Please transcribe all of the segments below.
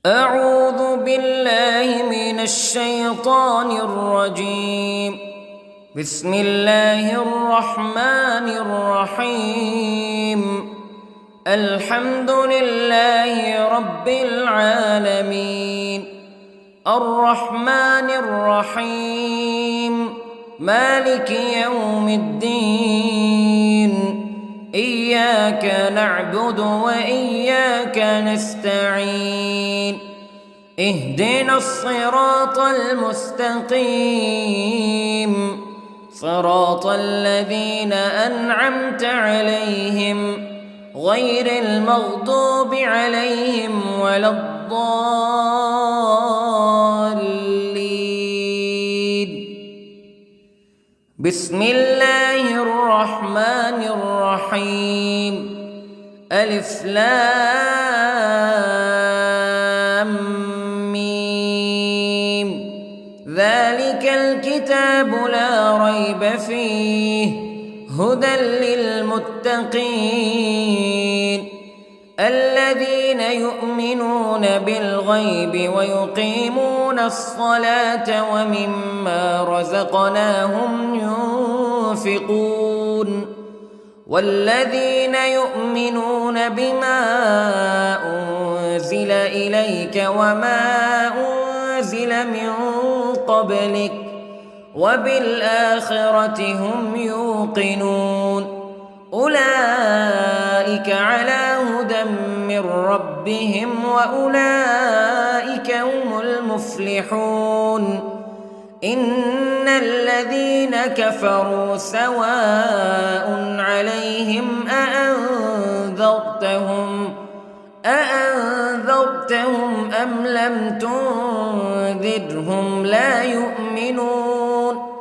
أعوذ بالله من الشيطان الرجيم. بسم الله الرحمن الرحيم. الحمد لله رب العالمين، الرحمن الرحيم، مالك يوم الدين. إياك نعبد وإياك نستعين. اهدنا الصراط المستقيم، صراط الذين أنعمت عليهم غير المغضوب عليهم ولا الضالين. بسم الله الرحمن الرحيم. ألف لام ميم. ذلك الكتاب لا ريب فيه هدى للمتقين الذين يؤمنون بالغيب ويقيمون الصلاة ومما رزقناهم ينفقون والذين يؤمنون بما أنزل إليك وما أنزل من قبلك وبالآخرة هم يوقنون. أولئك على هدى من ربهم وأولئك هم المفلحون. إن الذين كفروا سواء عليهم أأنذرتهم أم لم تنذرهم لا يؤمنون.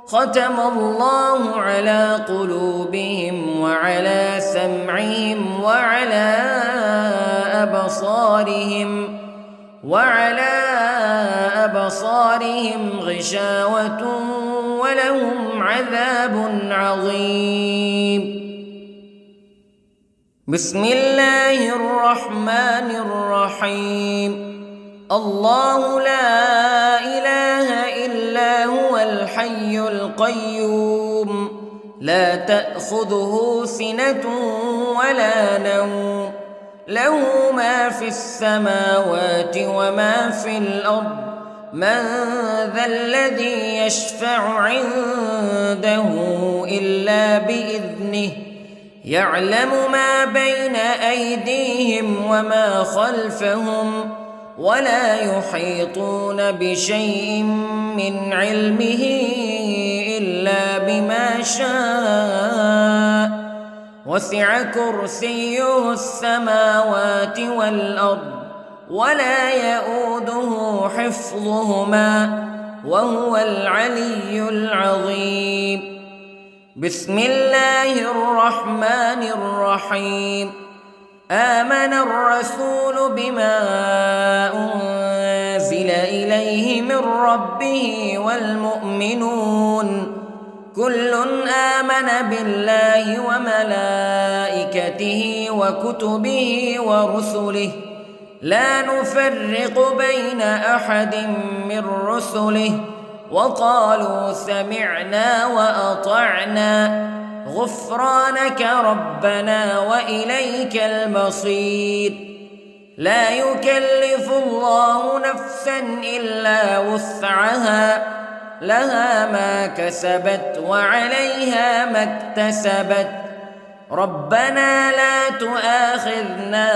ختم الله على قلوبهم وعلى سمعهم وعلى أبصارهم غشاوة ولهم عذاب عظيم. بسم الله الرحمن الرحيم. الله لا إله إلا هو الحي القيوم لا تأخذه سنة ولا نوم له ما في السماوات وما في الأرض. من ذا الذي يشفع عنده إلا بإذنه يعلم ما بين أيديهم وما خلفهم ولا يحيطون بشيء من علمه إلا بما شاء. وسع كرسيه السماوات والأرض ولا يؤوده حفظهما وهو العلي العظيم. بسم الله الرحمن الرحيم. آمن الرسول بما أنزل إليه من ربه والمؤمنون كل آمن بالله وملائكته وكتبه ورسله لا نفرق بين أحد من رسله وقالوا سمعنا وأطعنا غفرانك ربنا وإليك المصير. لا يكلف الله نفسا إلا وسعها لها ما كسبت وعليها ما اكتسبت. ربنا لا تؤاخذنا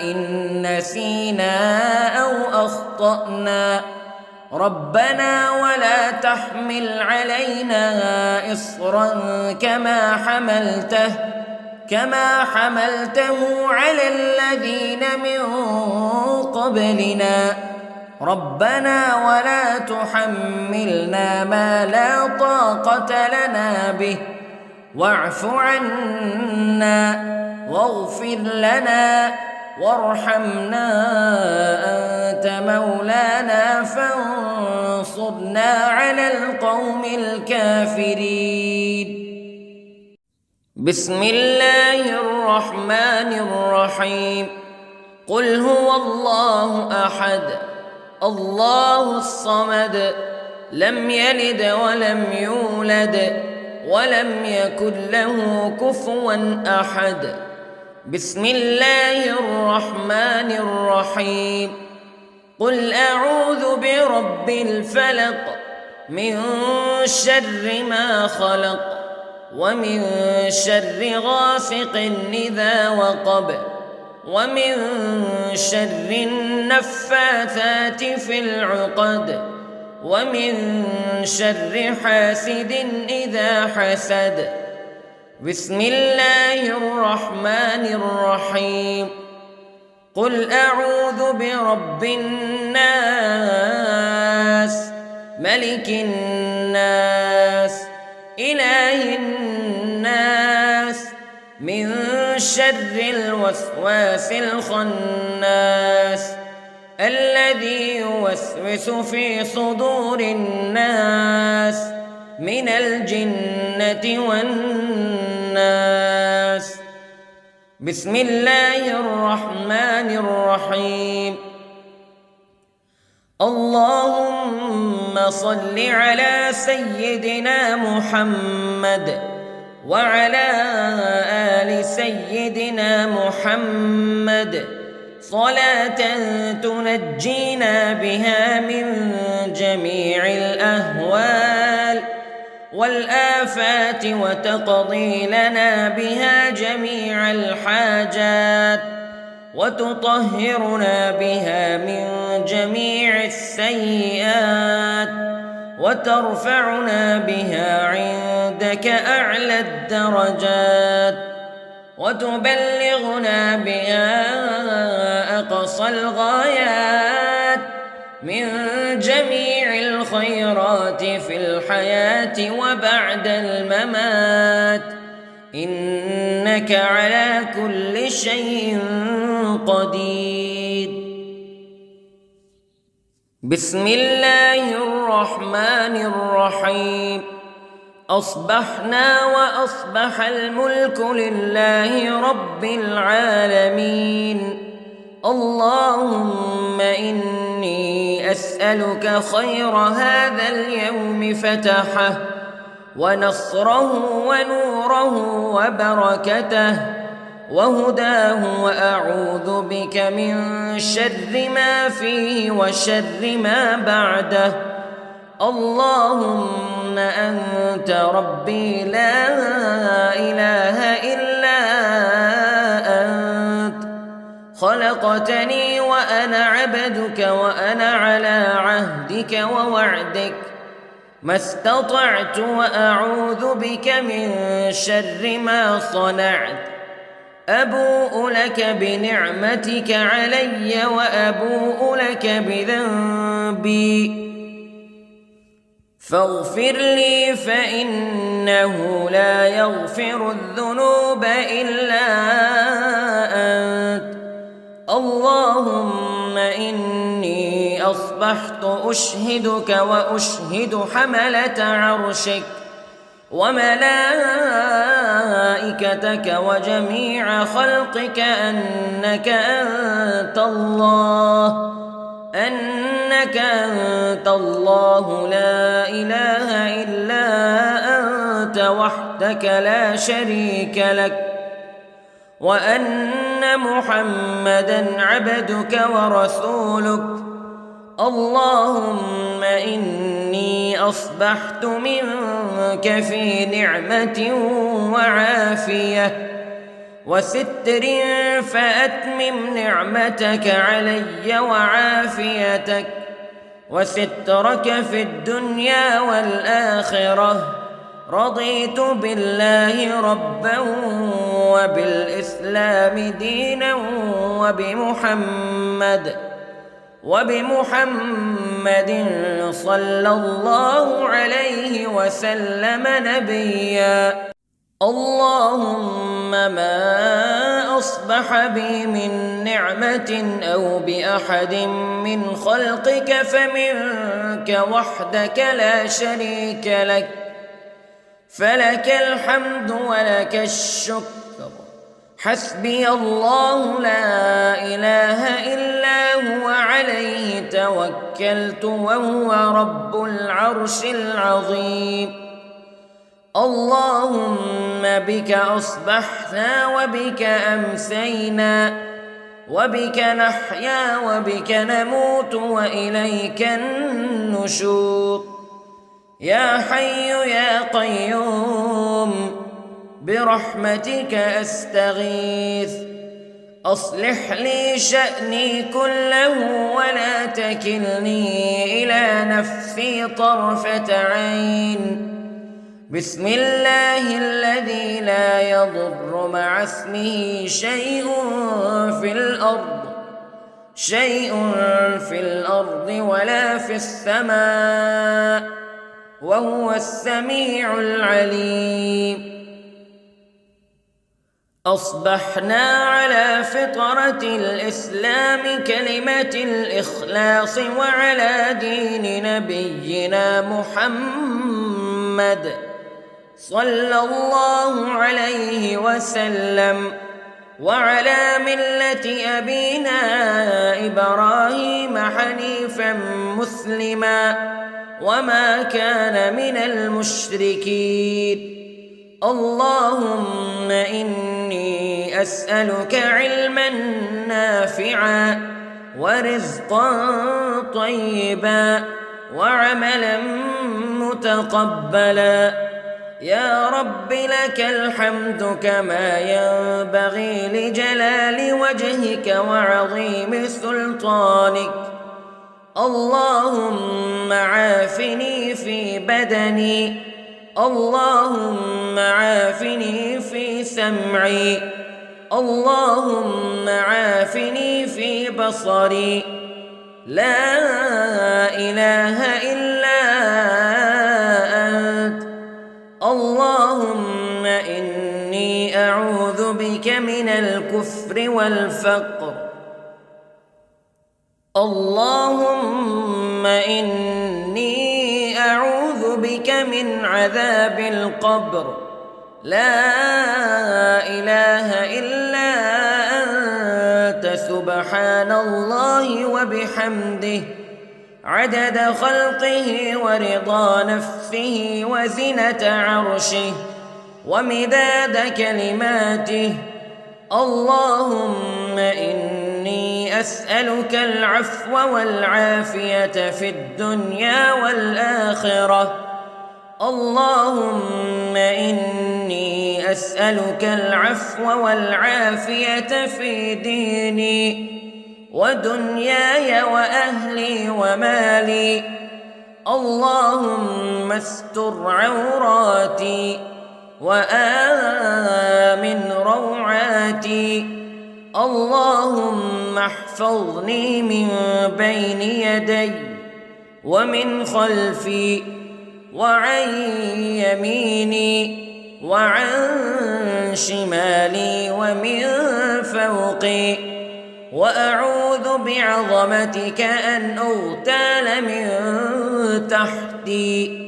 إن نسينا أو أخطأنا ربنا ولا تحمل علينا إصرا كما حملته على الذين من قبلنا ربنا ولا تحملنا ما لا طاقة لنا به واعف عنا واغفر لنا وارحمنا أنت مولانا فانصرنا على القوم الكافرين. بسم الله الرحمن الرحيم. قل هو الله أحد الله الصمد لم يلد ولم يولد ولم يكن له كفوا أحد. بسم الله الرحمن الرحيم. قل أعوذ برب الفلق من شر ما خلق ومن شر غاسق إذا وقب ومن شر النفاثات في العقد ومن شر حاسد إذا حسد. بسم الله الرحمن الرحيم. قل أعوذ برب الناس ملك الناس إله الناس من شر الوسواس الخناس الذي يوسوس في صدور الناس من الجنة والناس. بسم الله الرحمن الرحيم. اللهم صل على سيدنا محمد وعلى آل سيدنا محمد صلاة تنجينا بها من جميع الأهوال والآفات وتقضي لنا بها جميع الحاجات وتطهرنا بها من جميع السيئات وترفعنا بها عندك أعلى الدرجات وتبلغنا بها أقصى الغايات من جميع الخيرات في الحياة وبعد الممات إنك على كل شيء قدير. بسم الله الرحمن الرحيم. أصبحنا وأصبح الملك لله رب العالمين. اللهم إني أسألك خير هذا اليوم فتحه ونصره ونوره وبركته وهداه وأعوذ بك من شر ما فيه وشر ما بعده. اللهم أنت ربي لا إله إلا أنت خلقتني وأنا عبدك وأنا على عهدك ووعدك ما استطعت وأعوذ بك من شر ما صنعت. أبوء لك بنعمتك علي وأبوء لك بذنبي فاغفر لي فإنه لا يغفر الذنوب إلا أنت. اللهم إني أصبحت أشهدك وأشهد حملة عرشك وملائكتك وجميع خلقك أنك أنت الله لا إله إلا أنت وحدك لا شريك لك وأن محمدًا عبدك ورسولك. اللهم إني أصبحت منك في نعمة وعافية وستر فأتمم نعمتك علي وعافيتك وسترك في الدنيا والآخرة. رضيت بالله ربا وبالإسلام دينا وبمحمد صلى الله عليه وسلم نبيا. اللهم ما أصبح بي من نعمة أو بأحد من خلقك فمنك وحدك لا شريك لك فلك الحمد ولك الشكر حسبي الله لا إله إلا هو عليه توكلت وهو رب العرش العظيم. اللهم بك أصبحنا وبك أمسينا وبك نحيا وبك نموت وإليك النشور. يا حي يا قيوم برحمتك أستغيث، أصلح لي شأني كله ولا تكلني إلى نفسي طرفة عين. بسم الله الذي لا يضر مع اسمه شيء في الأرض ولا في السماء وهو السميع العليم. أصبحنا على فطرة الإسلام كلمة الإخلاص وعلى دين نبينا محمد صلى الله عليه وسلم وعلى ملة أبينا إبراهيم حنيفا مسلما وما كان من المشركين. اللهم إني أسألك علما نافعا ورزقا طيبا وعملا متقبلا. يا رب لك الحمد كما ينبغي لجلال وجهك وعظيم سلطانك. اللهم عافني في بدني، اللهم عافني في سمعي، اللهم عافني في بصري. لا إله إلا أنت. اللهم إني أعوذ بك من الكفر والفقر. اللهم إني أعوذ بك من عذاب القبر. لا إله إلا أنت سبحان الله وبحمده عدد خلقه ورضا نفسه وزنة عرشه ومداد كلماته. اللهم إني أسألك العفو والعافية في الدنيا والآخرة. اللهم إني أسألك العفو والعافية في ديني ودنياي وأهلي ومالي. اللهم استر عوراتي وآمن روعاتي. اللهم احفظني من بين يدي ومن خلفي وعن يميني وعن شمالي ومن فوقي، وأعوذ بعظمتك أن أغتال من تحتي.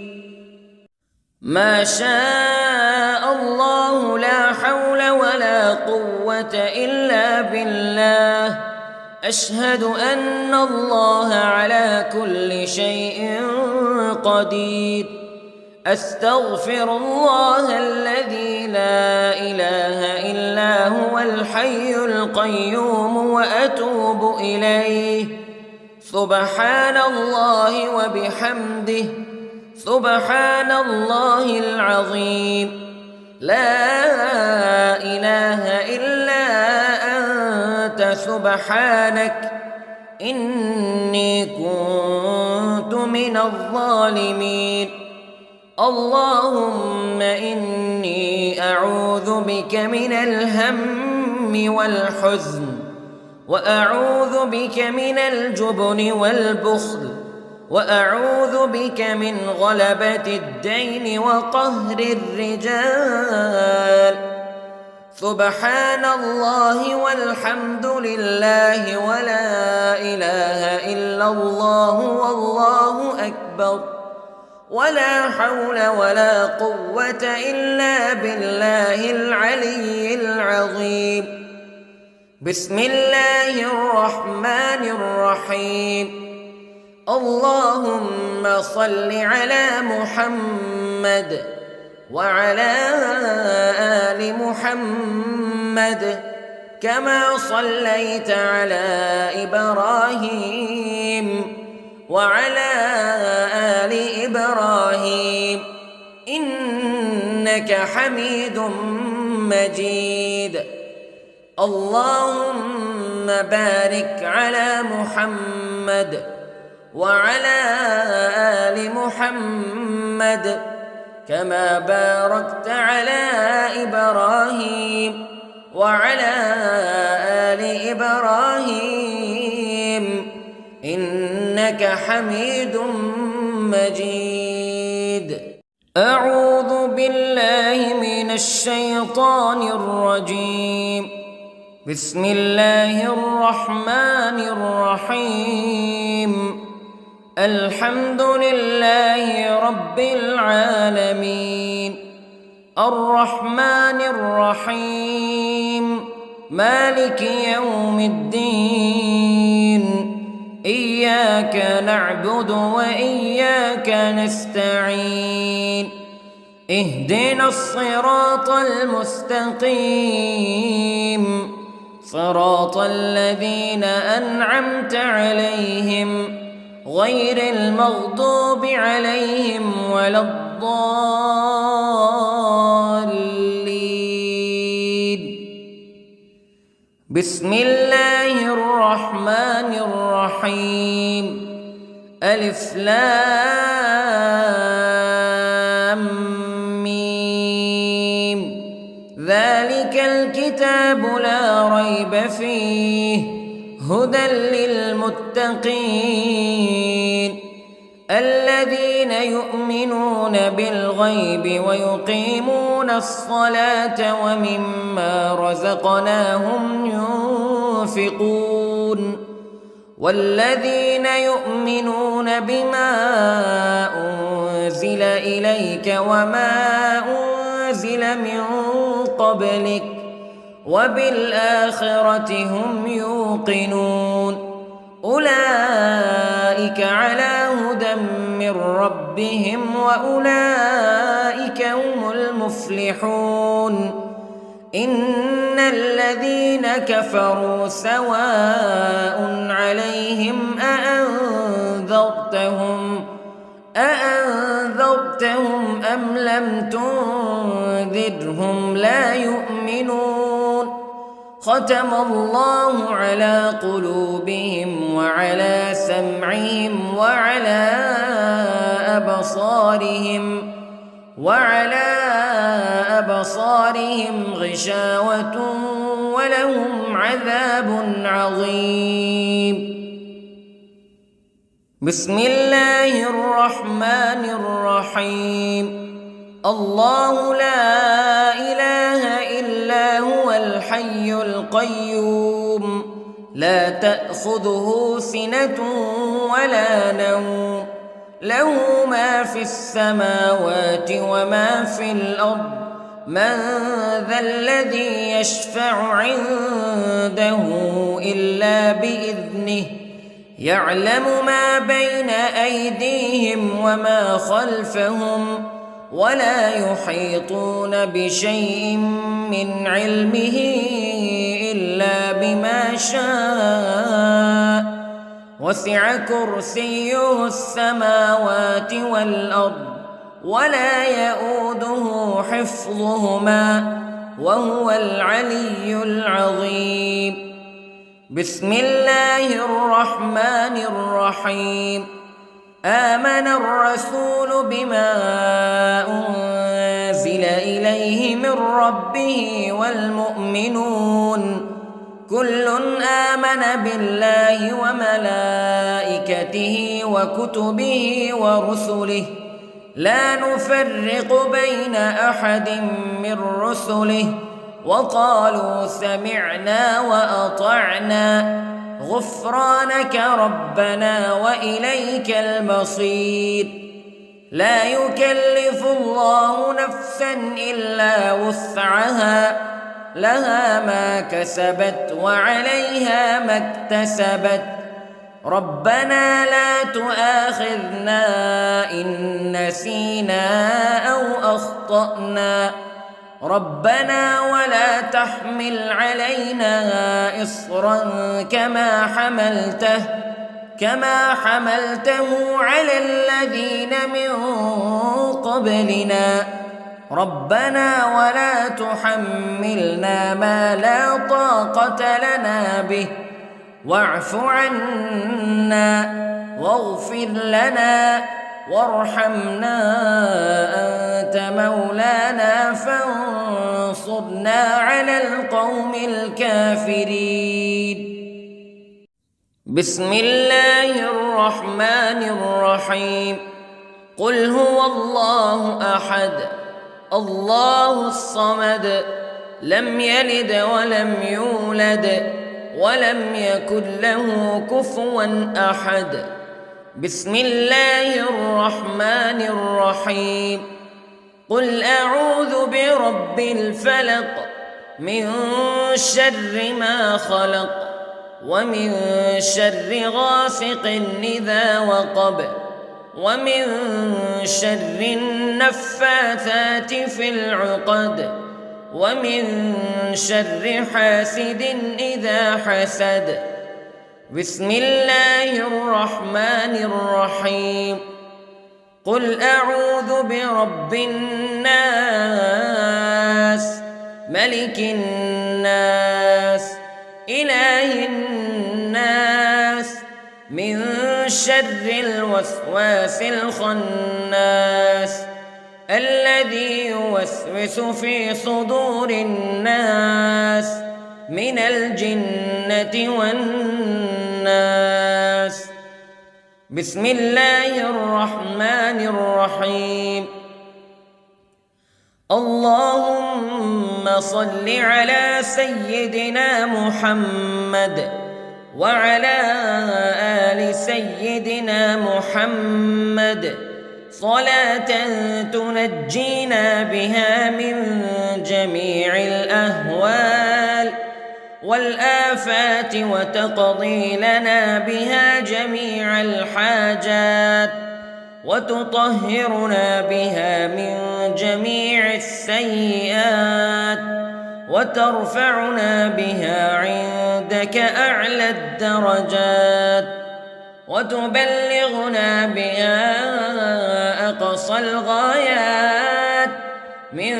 ما شاء الله لا حول ولا قوة إلا بالله. أشهد أن الله على كل شيء قدير. أستغفر الله الذي لا إله إلا هو الحي القيوم وأتوب إليه. سبحان الله وبحمده سبحان الله العظيم. لا إله إلا أنت سبحانك إني كنت من الظالمين. اللهم إني أعوذ بك من الهم والحزن، وأعوذ بك من الجبن والبخل، وأعوذ بك من غلبة الدين وقهر الرجال. سبحان الله والحمد لله ولا إله إلا الله والله أكبر. ولا حول ولا قوة إلا بالله العلي العظيم. بسم الله الرحمن الرحيم. اللهم صل على محمد وعلى آل محمد كما صليت على إبراهيم وعلى آل إبراهيم إنك حميد مجيد. اللهم بارك على محمد وعلى آل محمد كما باركت على إبراهيم وعلى آل إبراهيم إنك حميد مجيد. أعوذ بالله من الشيطان الرجيم. بسم الله الرحمن الرحيم. الحمد لله رب العالمين الرحمن الرحيم مالك يوم الدين إياك نعبد وإياك نستعين اهدنا الصراط المستقيم صراط الذين أنعمت عليهم غير المغضوب عليهم ولا الضالين. بسم الله الرحمن الرحيم. ألف لام ميم. ذلك الكتاب لا ريب فيه هدى للمتقين الذين يؤمنون بالغيب ويقيمون الصلاة ومما رزقناهم ينفقون والذين يؤمنون بما أنزل إليك وما أنزل من قبلك وبالآخرة هم يوقنون أولئك على هدى من ربهم وأولئك هم المفلحون. إن الذين كفروا سواء عليهم أأنذرتهم أم لم تنذرهم لا يؤمنون. ختم الله على قلوبهم وعلى سمعهم وعلى أبصارهم غشاوة ولهم عذاب عظيم. بسم الله الرحمن الرحيم. الله لا إله إلا هو الحي القيوم لا تأخذه سنة ولا نوم له ما في السماوات وما في الأرض من ذا الذي يشفع عنده إلا بإذنه يعلم ما بين أيديهم وما خلفهم ولا يحيطون بشيء من علمه إلا بما شاء وسع كرسيه السماوات والأرض ولا يؤوده حفظهما وهو العلي العظيم. بسم الله الرحمن الرحيم. آمن الرسول بما أنزل إليه من ربه والمؤمنون كل آمن بالله وملائكته وكتبه ورسله لا نفرق بين أحد من رسله وقالوا سمعنا وأطعنا غفرانك ربنا وإليك المصير. لا يكلف الله نفسا إلا وسعها لها ما كسبت وعليها ما اكتسبت ربنا لا تؤاخذنا إن نسينا أو أخطأنا ربنا ولا تحمل علينا إصرا كما حملته على الذين من قبلنا ربنا ولا تحملنا ما لا طاقة لنا به واعف عنا واغفر لنا وارحمنا أنت مولانا فانصرنا على القوم الكافرين. بسم الله الرحمن الرحيم. قل هو الله أحد الله الصمد لم يلد ولم يولد ولم يكن له كفوا أحد. بسم الله الرحمن الرحيم. قل أعوذ برب الفلق من شر ما خلق ومن شر غاسق إذا وقب ومن شر النفاثات في العقد ومن شر حاسد إذا حسد. بسم الله الرحمن الرحيم. قل أعوذ برب الناس ملك الناس إله الناس من شر الوسواس الخناس الذي يوسوس في صدور الناس من الجنة والناس. بسم الله الرحمن الرحيم. اللهم صل على سيدنا محمد وعلى آل سيدنا محمد صلاة تنجينا بها من جميع الأهوال والآفات وتقضي لنا بها جميع الحاجات وتطهرنا بها من جميع السيئات وترفعنا بها عندك أعلى الدرجات وتبلغنا بها أقصى الغايات من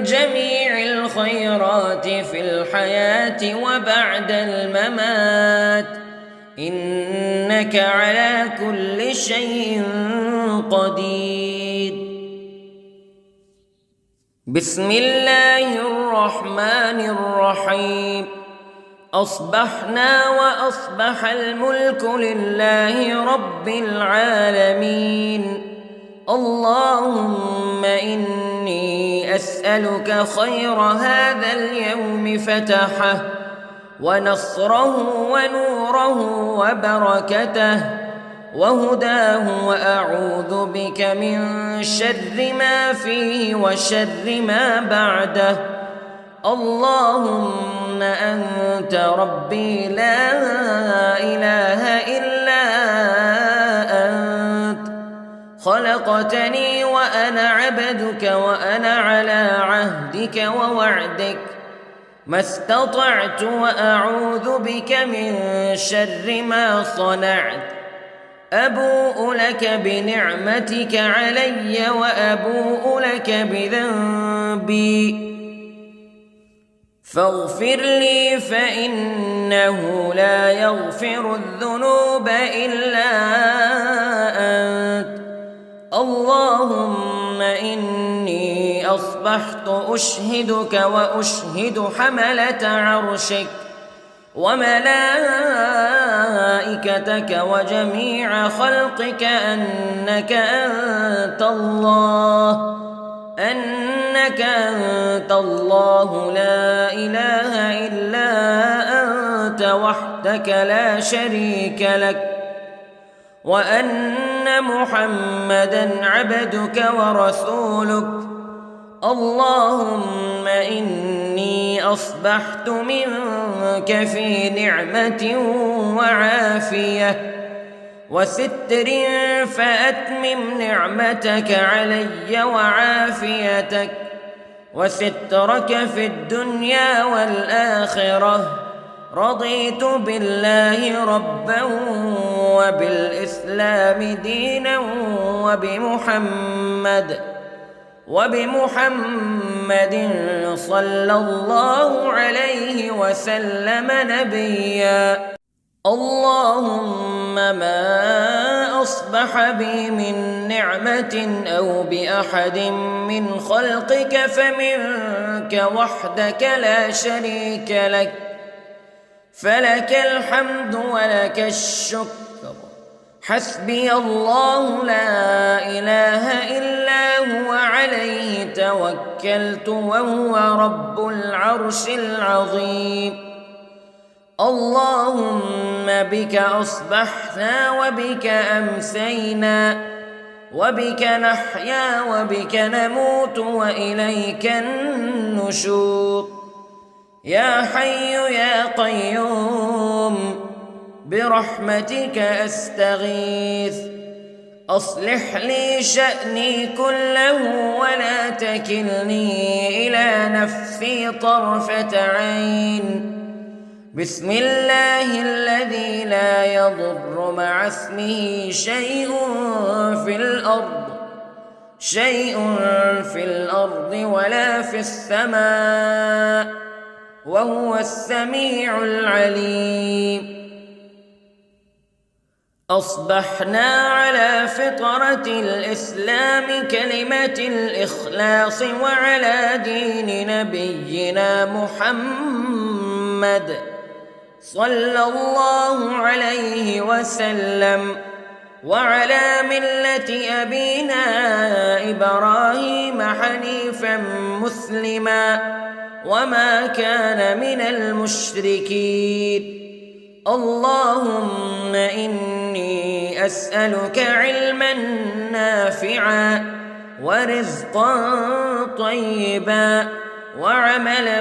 جميع الخيرات في الحياة وبعد الممات إنك على كل شيء قدير. بسم الله الرحمن الرحيم. أصبحنا وأصبح الملك لله رب العالمين. اللهم إني أسألك خير هذا اليوم فتحه ونصره ونوره وبركته وهداه وأعوذ بك من شر ما فيه وشر ما بعده. اللهم أنت ربي لا إله إلا أنت خلقتني وأنا عبدك وأنا على عهدك ووعدك ما استطعت وأعوذ بك من شر ما صنعت. أبوء لك بنعمتك علي وأبوء لك بذنبي فاغفر لي فإنه لا يغفر الذنوب إلا أنت. اللهم إني أصبحت أشهدك وأشهد حملة عرشك وملائكتك وجميع خلقك أنك أنت الله لا إله إلا أنت وحدك لا شريك لك وأن أن محمدًا عبدك ورسولك. اللهم إني أصبحت منك في نعمة وعافية وستر، فأتمم نعمتك علي وعافيتك وسترك في الدنيا والآخرة. رضيت بالله ربا وبالإسلام دينا وبمحمد صلى الله عليه وسلم نبيا. اللهم ما أصبح بي من نعمة أو بأحد من خلقك فمنك وحدك لا شريك لك، فلك الحمد ولك الشكر. حسبي الله لا إله إلا هو عليه توكلت وهو رب العرش العظيم. اللهم بك أصبحنا وبك أمسينا وبك نحيا وبك نموت وإليك النشور. يا حي يا قيوم برحمتك أستغيث، أصلح لي شأني كله ولا تكلني إلى نفسي طرفة عين. بسم الله الذي لا يضر مع اسمه شيء في الأرض ولا في السماء، وهو السميع العليم. أصبحنا على فطرة الإسلام كلمة الإخلاص وعلى دين نبينا محمد صلى الله عليه وسلم، وعلى ملة أبينا إبراهيم حنيفا مسلما وما كان من المشركين. اللهم إني أسألك علما نافعا ورزقا طيبا وعملا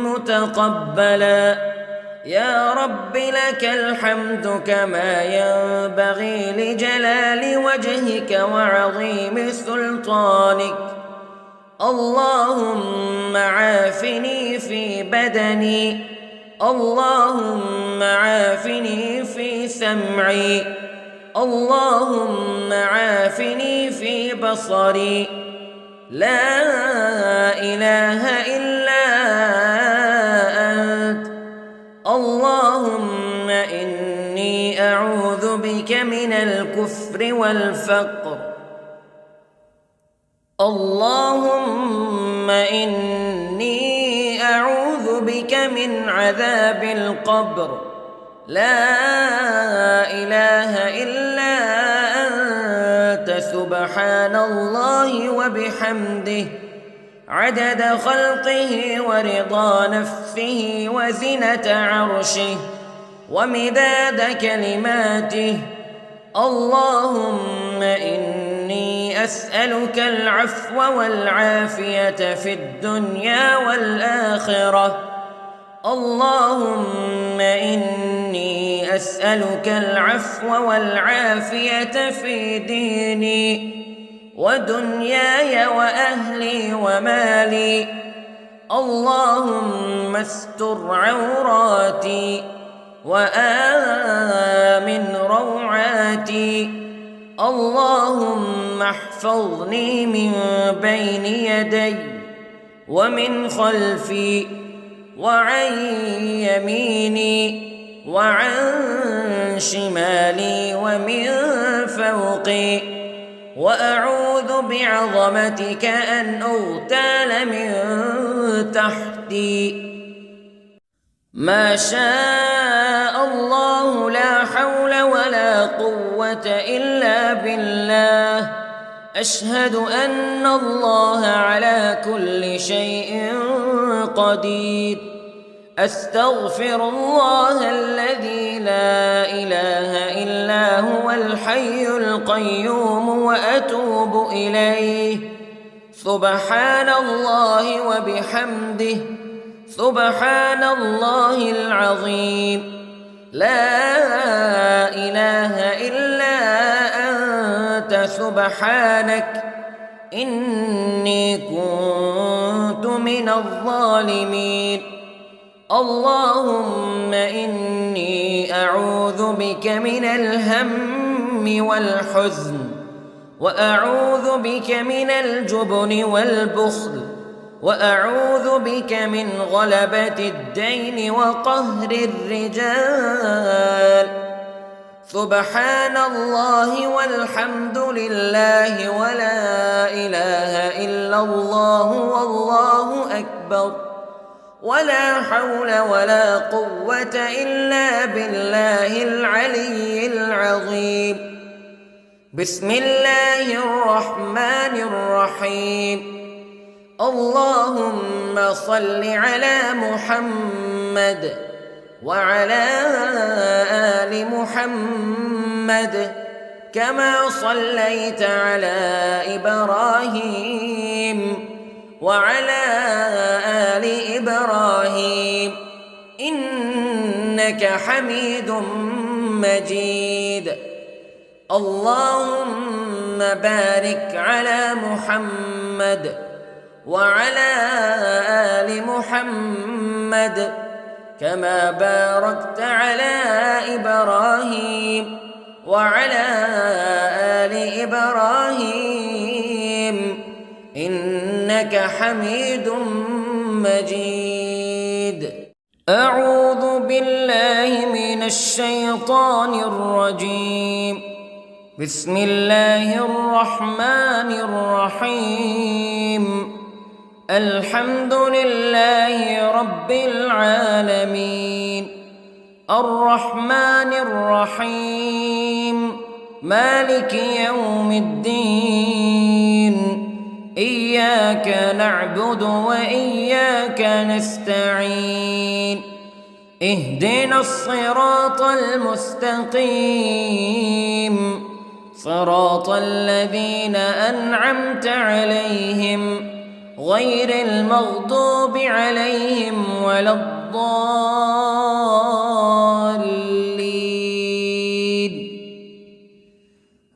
متقبلا. يا رب لك الحمد كما ينبغي لجلال وجهك وعظيم سلطانك. اللهم عافني في بدني، اللهم عافني في سمعي، اللهم عافني في بصري. لا إله إلا أنت. اللهم إني أعوذ بك من الكفر والفقر. اللهم إني أعوذ بك من عذاب القبر. لا إله إلا أنت سبحان الله وبحمده عدد خلقه ورضا نفسه وزنة عرشه ومداد كلماته. اللهم إني أسألك العفو والعافية في الدنيا والآخرة. اللهم إني أسألك العفو والعافية في ديني ودنياي وأهلي ومالي. اللهم استر عوراتي وآمن روعاتي. اللهم احفظني من بين يدي ومن خلفي وعن يميني وعن شمالي ومن فوقي، وأعوذ بعظمتك أن أغتال من تحتي. ما شاء الله لا حول ولا قوة إلا بالله. أشهد أن الله على كل شيء قدير. أستغفر الله الذي لا إله إلا هو الحي القيوم وأتوب إليه. سبحان الله وبحمده، سبحان الله العظيم. لا إله إلا أنت سبحانك إني كنت من الظالمين. اللهم إني أعوذ بك من الهم والحزن، وأعوذ بك من الجبن والبخل، وأعوذ بك من غلبة الدين وقهر الرجال. سبحان الله والحمد لله ولا إله إلا الله والله أكبر، ولا حول ولا قوة إلا بالله العلي العظيم. بسم الله الرحمن الرحيم. اللهم صل على محمد وعلى آل محمد كما صليت على إبراهيم وعلى آل إبراهيم إنك حميد مجيد. اللهم بارك على محمد وعلى آل محمد كما باركت على إبراهيم وعلى آل إبراهيم إنك حميد مجيد. أعوذ بالله من الشيطان الرجيم. بسم الله الرحمن الرحيم. الحمد لله رب العالمين، الرحمن الرحيم، مالك يوم الدين. إياك نعبد وإياك نستعين. اهدنا الصراط المستقيم، صراط الذين أنعمت عليهم غير المغضوب عليهم ولا الضالين.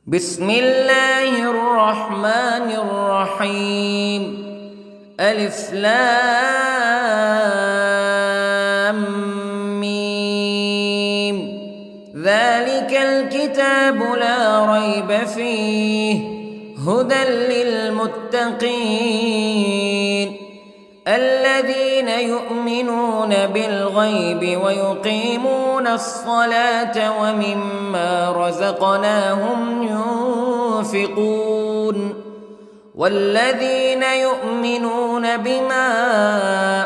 بسم الله الرحمن الرحيم. ألف لام ميم. ذلك الكتاب لا ريب فيه هدى للمتقين الذين يؤمنون بالغيب ويقيمون الصلاة ومما رزقناهم ينفقون والذين يؤمنون بما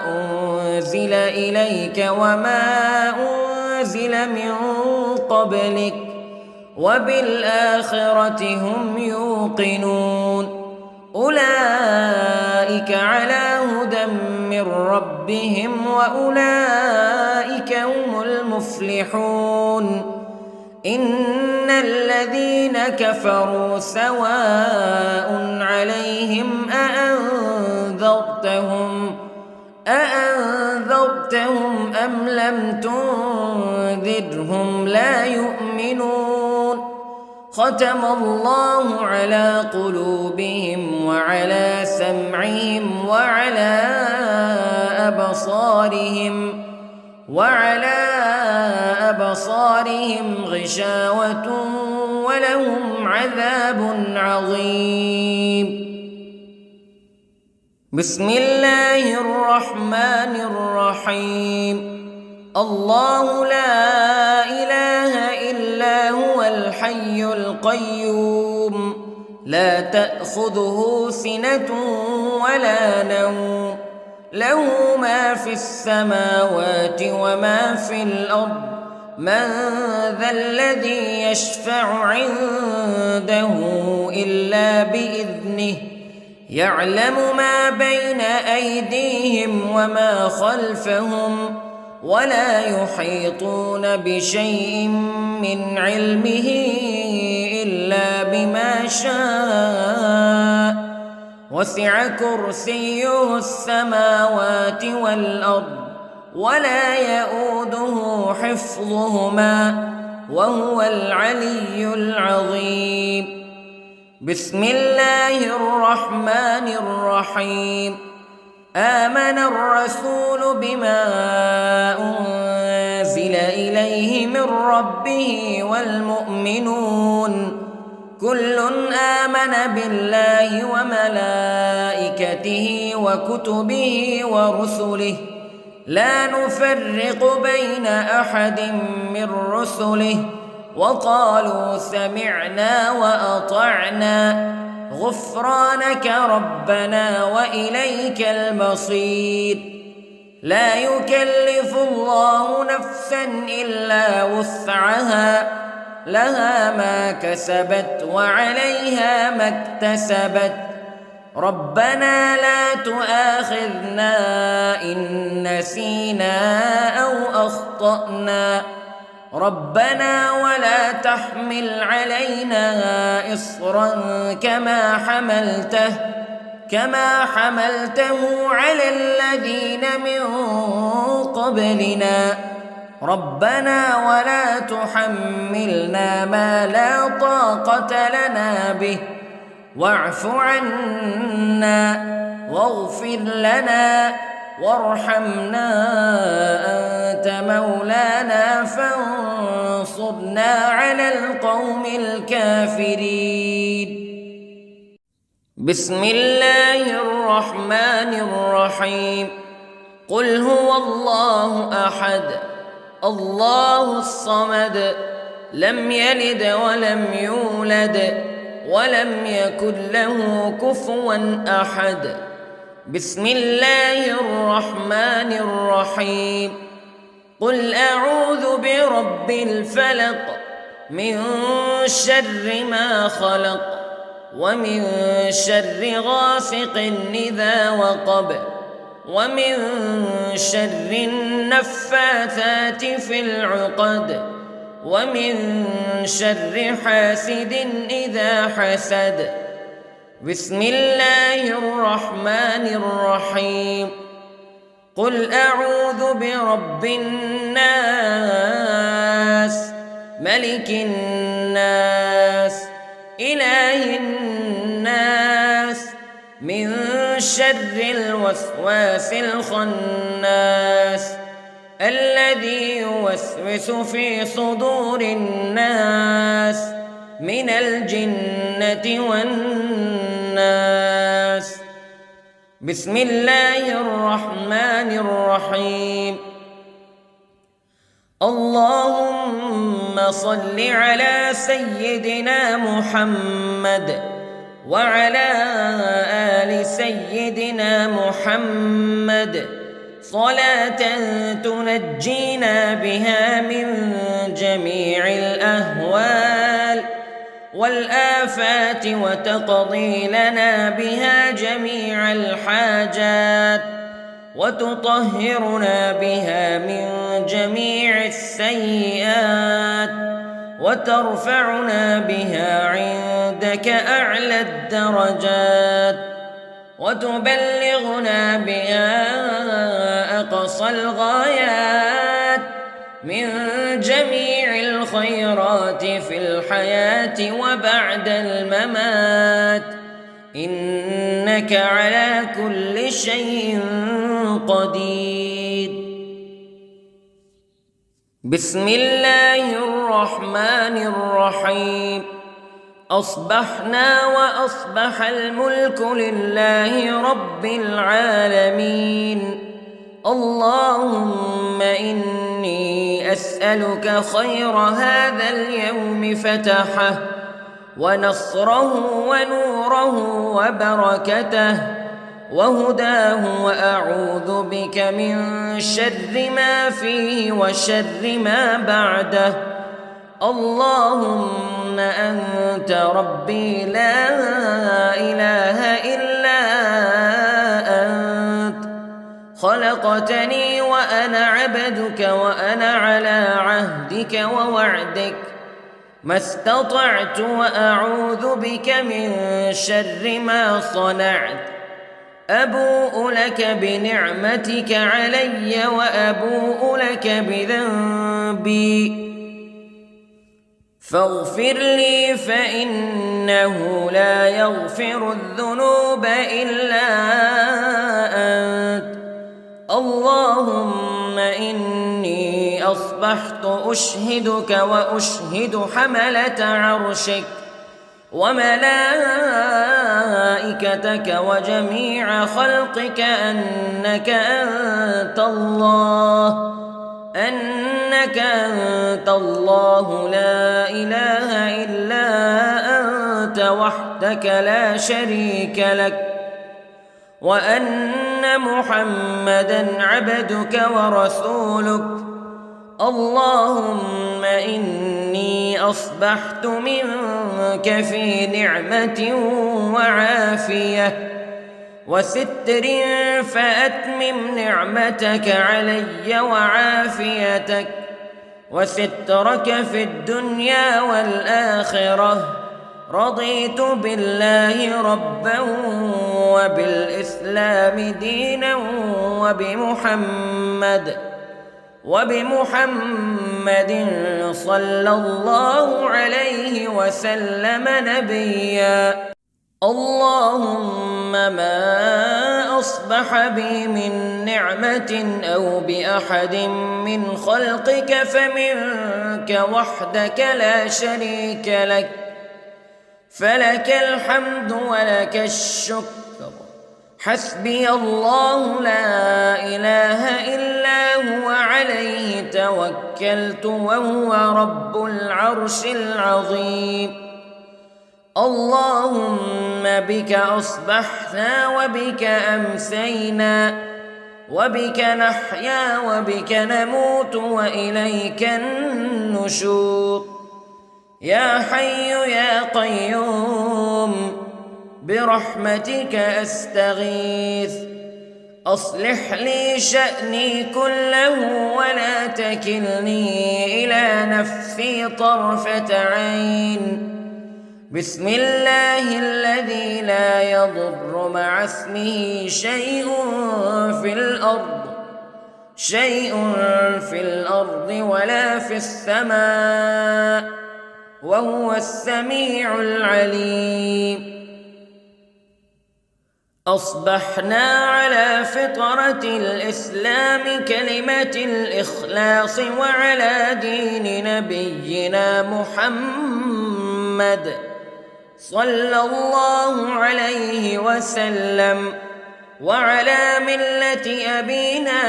أنزل إليك وما أنزل من قبلك وبالآخرة هم يوقنون أولئك على هدى من ربهم وأولئك هم المفلحون. إن الذين كفروا سواء عليهم أأنذرتهم أم لم تنذرهم لا يؤمنون. ختم الله على قلوبهم وعلى سمعهم وعلى أبصارهم غشاوة ولهم عذاب عظيم. بسم الله الرحمن الرحيم. الله لا إله إلا هو الحي القيوم لا تأخذه سنة ولا نوم له ما في السماوات وما في الأرض من ذا الذي يشفع عنده إلا بإذنه يعلم ما بين أيديهم وما خلفهم ولا يحيطون بشيء من علمه إلا بما شاء وسع كرسيه السماوات والأرض ولا يئوده حفظهما وهو العلي العظيم. بسم الله الرحمن الرحيم. آمن الرسول بما أنزل إليه من ربه والمؤمنون كل آمن بالله وملائكته وكتبه ورسله لا نفرق بين أحد من رسله وقالوا سمعنا وأطعنا غفرانك ربنا وإليك المصير. لا يكلف الله نفسا إلا وسعها لها ما كسبت وعليها ما اكتسبت ربنا لا تؤاخذنا إن نسينا أو أخطأنا ربنا ولا تحمل علينا إصرا كما حملته على الذين من قبلنا ربنا ولا تحملنا ما لا طاقة لنا به واعف عنا واغفر لنا وارحمنا أنت مولانا فانصرنا على القوم الكافرين. بسم الله الرحمن الرحيم. قل هو الله أحد الله الصمد لم يلد ولم يولد ولم يكن له كفوا أحد. بسم الله الرحمن الرحيم. قل أعوذ برب الفلق من شر ما خلق ومن شر غاسق إذا وقب ومن شر النفاثات في العقد ومن شر حاسد إذا حسد. بسم الله الرحمن الرحيم. قل أعوذ برب الناس ملك الناس إله الناس من شر الوسواس الخناس الذي يوسوس في صدور الناس من الجنة والناس. بسم الله الرحمن الرحيم. اللهم صل على سيدنا محمد وعلى آل سيدنا محمد صلاة تنجينا بها من جميع الأهوال والآفات وتقضي لنا بها جميع الحاجات وتطهرنا بها من جميع السيئات وترفعنا بها عندك أعلى الدرجات وتبلغنا بها أقصى الغايات من جميع الخيرات في الحياة وبعد الممات إنك على كل شيء قدير. بسم الله الرحمن الرحيم. أصبحنا وأصبح الملك لله رب العالمين. اللهم إني أسألك خير هذا اليوم فتحه ونصره ونوره وبركته وهداه وأعوذ بك من شر ما فيه وشر ما بعده. اللهم أنت ربي لا إله إلا أنت خلقتني وأنا عبدك وأنا على عهدك ووعدك ما استطعت وأعوذ بك من شر ما صنعت أبوء لك بنعمتك علي وأبوء لك بذنبي فاغفر لي فإنه لا يغفر الذنوب إلا أنت اللهم إني أصبحت أشهدك وأشهد حملة عرشك وملائكتك وجميع خلقك أنك أنت الله لا إله إلا أنت وحدك لا شريك لك وأن محمدًا عبدك ورسولك اللهم إني أصبحت منك في نعمة وعافية وستر فأتمم نعمتك علي وعافيتك وسترك في الدنيا والآخرة رضيت بالله ربا وبالإسلام دينا وبمحمد صلى الله عليه وسلم نبيا اللهم ما أصبح بي من نعمة أو بأحد من خلقك فمنك وحدك لا شريك لك فلك الحمد ولك الشكر حسبي الله لا إله إلا هو عليه توكلت وهو رب العرش العظيم اللهم بك أصبحنا وبك أمسينا وبك نحيا وبك نموت وإليك النشور يا حي يا قيوم برحمتك أستغيث أصلح لي شأني كله ولا تكلني إلى نفسي طرفة عين بسم الله الذي لا يضر مع اسمه شيء في الأرض ولا في السماء وهو السميع العليم أصبحنا على فطرة الإسلام كلمة الإخلاص وعلى دين نبينا محمد صلى الله عليه وسلم وعلى ملة أبينا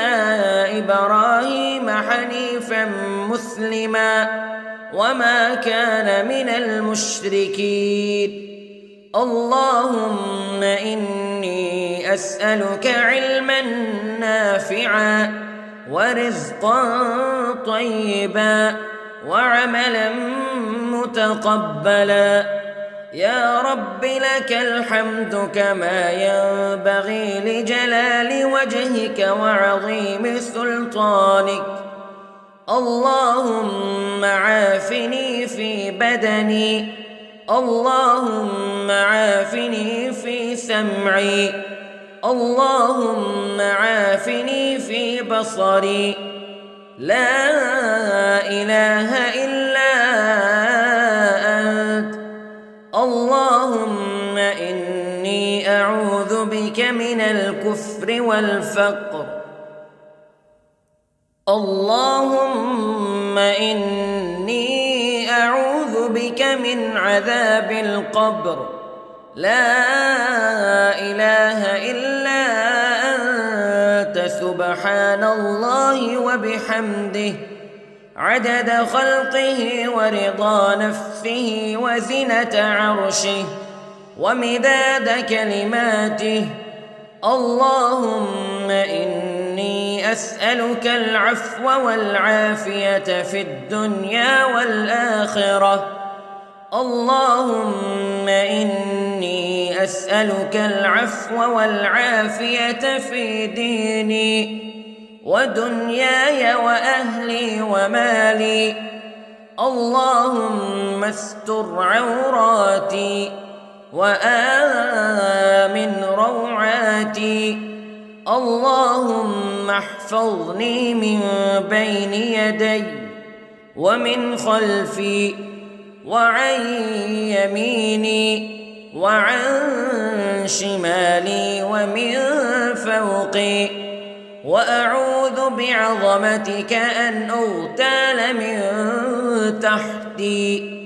إبراهيم حنيفا مسلما وما كان من المشركين اللهم إني أسألك علما نافعا ورزقا طيبا وعملا متقبلا يا رب لك الحمد كما ينبغي لجلال وجهك وعظيم سلطانك اللهم عافني في بدني اللهم عافني في سمعي اللهم عافني في بصري لا إله إلا أنت اللهم إني أعوذ بك من الكفر والفقر اللهم إني أعوذ بك من عذاب القبر لا إله إلا أنت سبحان الله وبحمده عدد خلقه ورضا نفسه وزنة عرشه ومداد كلماته اللهم إني أسألك العفو والعافية في الدنيا والآخرة اللهم إني أسألك العفو والعافية في ديني ودنياي وأهلي ومالي. اللهم استر عوراتي وآمن روعاتي. اللهم احفظني من بين يدي ومن خلفي وعن يميني وعن شمالي ومن فوقي، وأعوذ بعظمتك أن أغتال من تحتي.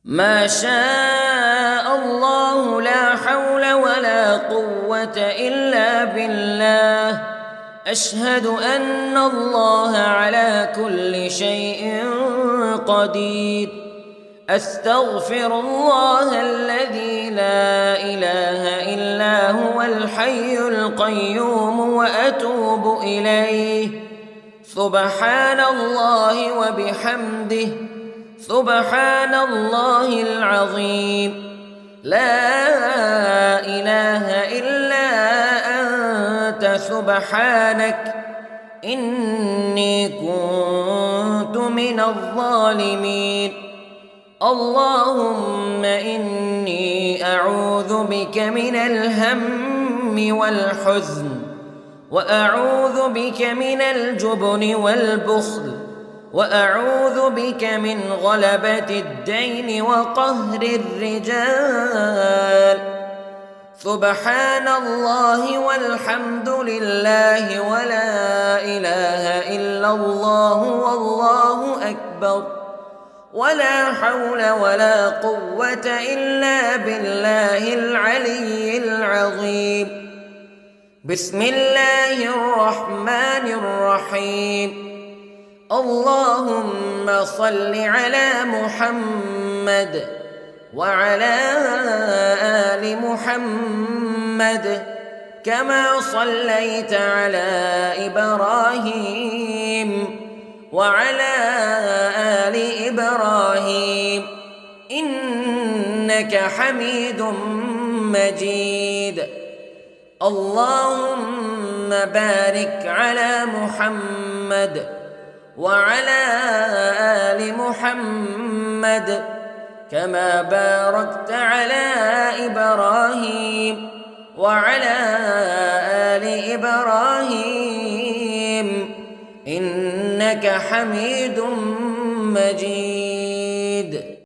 ما شاء الله لا حول ولا قوة إلا بالله. أشهد أن الله على كل شيء قدير. أستغفر الله الذي لا إله إلا هو الحي القيوم وأتوب إليه. سبحان الله وبحمده، سبحان الله العظيم. لا إله إلا أنت سبحانك إني كنت من الظالمين. اللهم إني أعوذ بك من الهم والحزن، وأعوذ بك من الجبن والبخل، وأعوذ بك من غلبة الدين وقهر الرجال. سبحان الله والحمد لله ولا إله إلا الله والله أكبر، ولا حول ولا قوة إلا بالله العلي العظيم. بسم الله الرحمن الرحيم. اللهم صل على محمد وعلى آل محمد كما صليت على إبراهيم وعلى آل إبراهيم إنك حميد مجيد. اللهم بارك على محمد وعلى آل محمد كما باركت على إبراهيم وعلى آل إبراهيم إنك حميد مجيد.